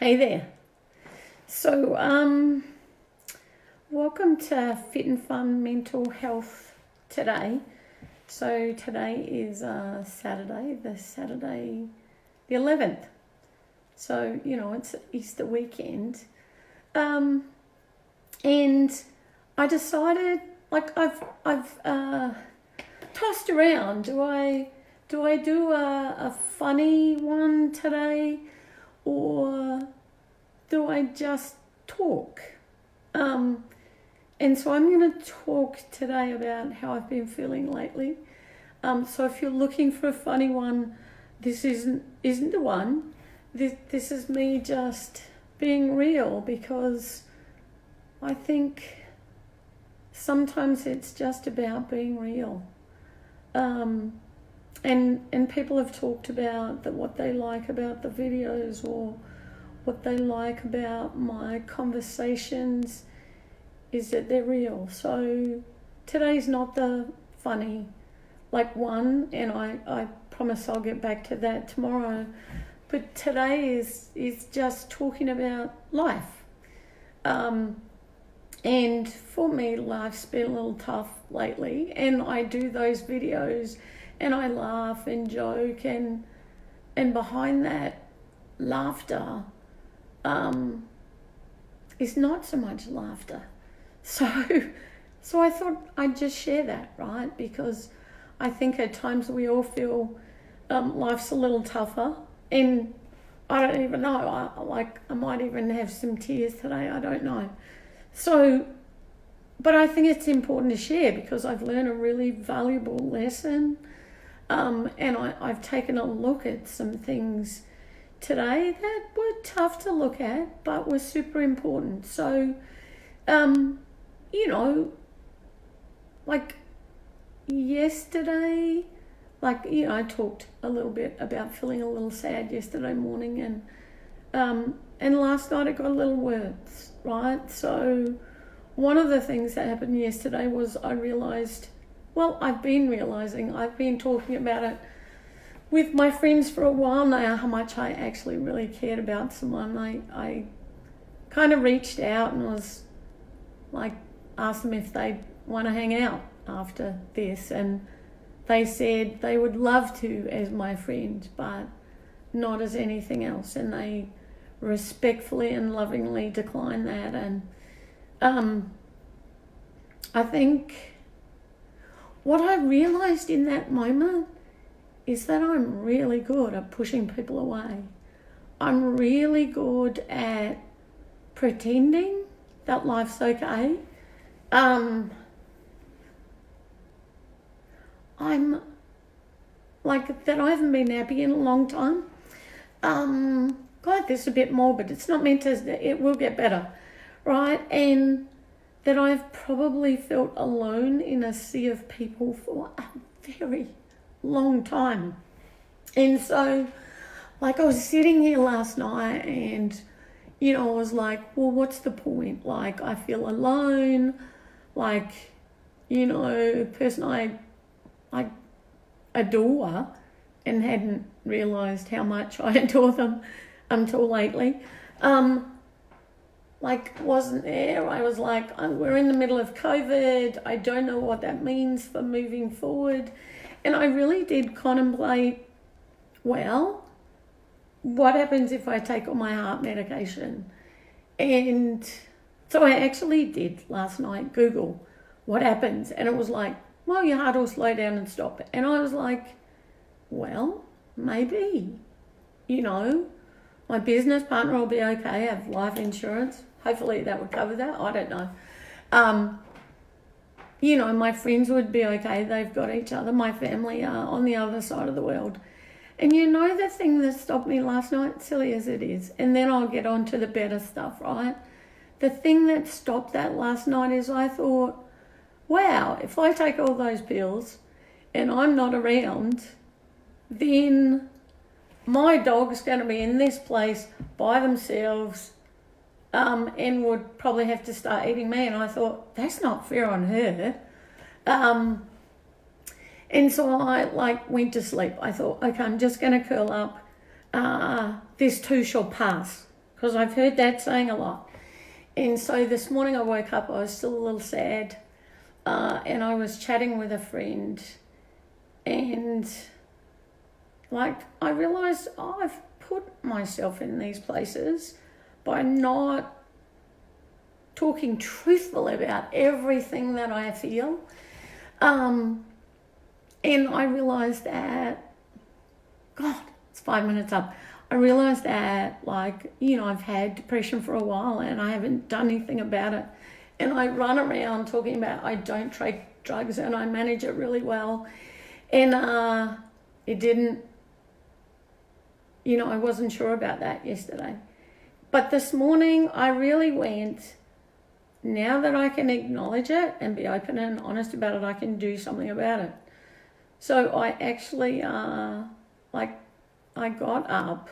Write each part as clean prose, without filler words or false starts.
Hey there. So, welcome to Fit and Fun Mental Health today. So today is Saturday the 11th. So, it's Easter weekend. And I decided, I've tossed around, do I do a funny one today? Or do I just talk? And so I'm going to talk today about how I've been feeling lately. So if you're looking for a funny one, this isn't the one. This is me just being real, because I think sometimes it's just about being real. And people have talked about what they like about the videos or what they like about my conversations is that they're real. So today's not the funny one, and I promise I'll get back to that tomorrow. But today is just talking about life. And for me, life's been a little tough letely, and I do those videos and I laugh and joke, and behind that laughter is not so much laughter. So I thought I'd just share that, right? Because I think at times we all feel life's a little tougher, and I don't even know. I might even have some tears today. I don't know. So, but I think it's important to share because I've learned a really valuable lesson. And I've taken a look at some things today that were tough to look at, but were super important. So, yesterday, I talked a little bit about feeling a little sad yesterday morning, and last night I got a little worse, right? So one of the things that happened yesterday was I realized, I've been talking about it with my friends for a while now, how much I actually really cared about someone. I kind of reached out and was asked them if they'd want to hang out after this, and they said they would love to as my friend, but not as anything else, and they respectfully and lovingly declined that. And I think what I realized in that moment is that I'm really good at pushing people away. I'm really good at pretending that life's okay. I'm that I haven't been happy in a long time. Like this a bit more, but it's not meant to, it will get better, right? And that I've probably felt alone in a sea of people for a very long time. And so, I was sitting here last night and, I was like, well, what's the point? I feel alone. A person I adore and hadn't realised how much I adore them until lately. Wasn't there. I was like, we're in the middle of COVID. I don't know what that means for moving forward. And I really did contemplate, what happens if I take all my heart medication? And so I actually did last night Google what happens. And it was your heart will slow down and stop. And I was like, maybe, my business partner will be okay, have life insurance. Hopefully that would cover that. I don't know. My friends would be okay. They've got each other. My family are on the other side of the world. And the thing that stopped me last night, silly as it is, and then I'll get on to the better stuff, right? The thing that stopped that last night is I thought, wow, if I take all those pills and I'm not around, then my dog's going to be in this place by themselves, and would probably have to start eating me. And I thought, that's not fair on her. And so I went to sleep. I thought, okay, I'm just going to curl up. This too shall pass, because I've heard that saying a lot. And so this morning I woke up, I was still a little sad, and I was chatting with a friend, and like I realised I've put myself in these places by not talking truthful about everything that I feel. And I realised that, God, it's 5 minutes up. I realised that, like, you know, I've had depression for a while and I haven't done anything about it. And I run around talking about I don't take drugs and I manage it really well. And it didn't, you know, I wasn't sure about that yesterday. But this morning I really went, now that I can acknowledge it and be open and honest about it, I can do something about it. So I actually, I got up,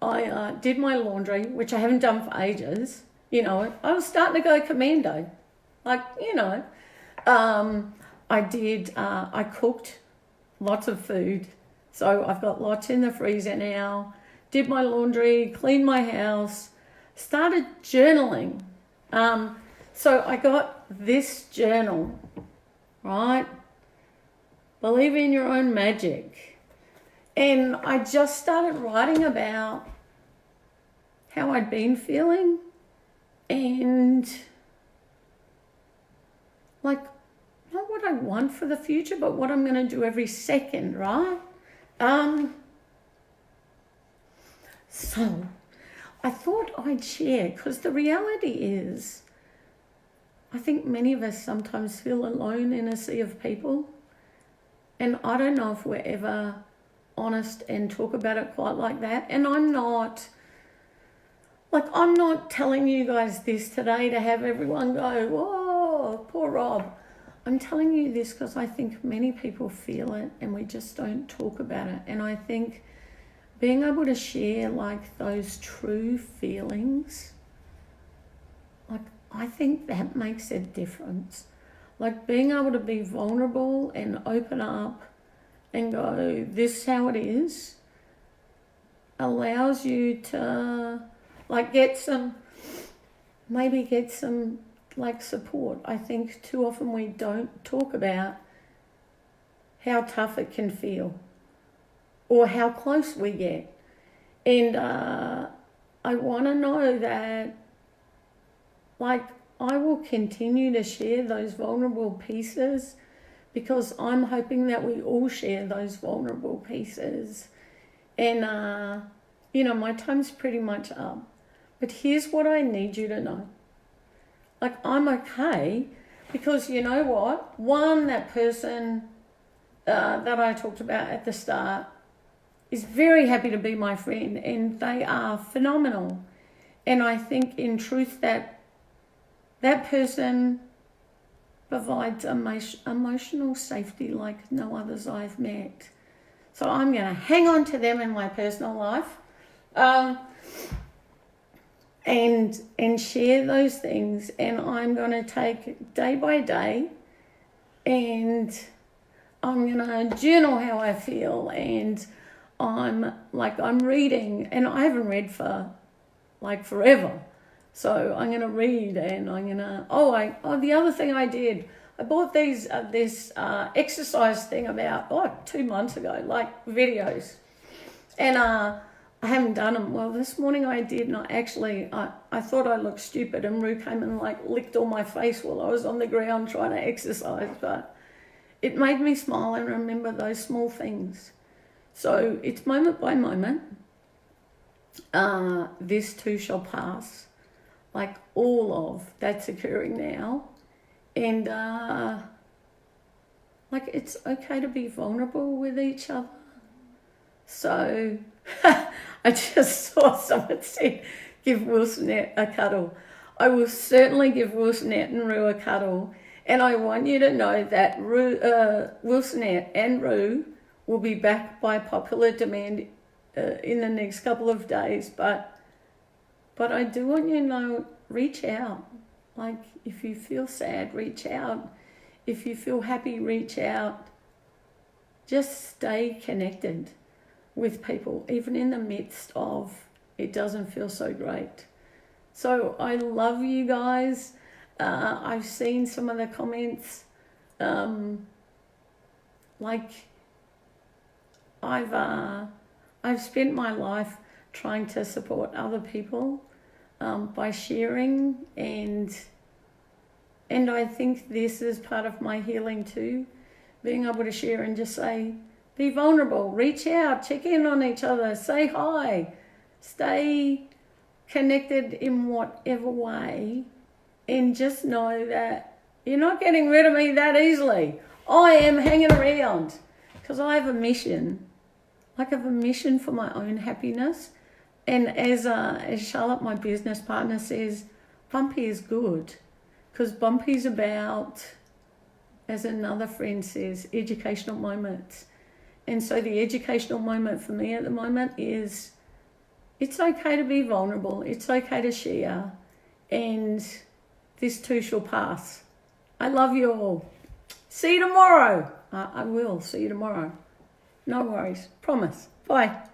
I did my laundry, which I haven't done for ages. You know, I was starting to go commando. Like, you know, I cooked lots of food. So I've got lots in the freezer now. Did my laundry, cleaned my house, started journaling. So I got this journal, right? Believe in your own magic. And I just started writing about how I'd been feeling and like not what I want for the future, but what I'm going to do every second, right? So I thought I'd share, because the reality is I think many of us sometimes feel alone in a sea of people. And I don't know if we're ever honest and talk about it quite like that. And I'm not telling you guys this today to have everyone go, whoa, poor Rob. I'm telling you this because I think many people feel it and we just don't talk about it. And I think being able to share like those true feelings, like I think that makes a difference. Like being able to be vulnerable and open up and go, this is how it is, allows you to like get some like support. I think too often we don't talk about how tough it can feel or how close we get. And I want to know that like I will continue to share those vulnerable pieces because I'm hoping that we all share those vulnerable pieces. And, you know, my time's pretty much up. But here's what I need you to know. Like, I'm okay because you know what? One, that person that I talked about at the start is very happy to be my friend and they are phenomenal. And I think in truth that person provides emotional safety like no others I've met. So I'm going to hang on to them in my personal life and share those things. And I'm going to take day by day and I'm going to journal how I feel. And I'm reading, and I haven't read for like forever. So I'm going to read and I'm going to... the other thing I did, I bought this exercise thing about 2 months ago, like videos. And I haven't done them. Well, this morning I did, and I thought I looked stupid, and Rue came and like licked all my face while I was on the ground trying to exercise. But it made me smile and remember those small things. So it's moment by moment. This too shall pass. Like all of that's occurring now. And like it's okay to be vulnerable with each other. So I just saw someone said, give Wilsonette a cuddle. I will certainly give Wilsonette and Rue a cuddle. And I want you to know that Wilsonette and Rue will be back by popular demand in the next couple of days. But I do want you to know, reach out. Like, if you feel sad, reach out. If you feel happy, reach out. Just stay connected with people, even in the midst of it doesn't feel so great. So I love you guys. I've seen some of the comments. Like I've spent my life trying to support other people by sharing, and I think this is part of my healing too, being able to share and just say, be vulnerable, reach out, check in on each other, say hi, stay connected in whatever way, and just know that you're not getting rid of me that easily. I am hanging around because I have a mission. Like I have a mission for my own happiness. And as Charlotte, my business partner, says, bumpy is good, because bumpy's about, as another friend says, educational moments. And so the educational moment for me at the moment is, it's okay to be vulnerable. It's okay to share. And this too shall pass. I love you all. See you tomorrow. I will see you tomorrow. No worries. Promise. Bye.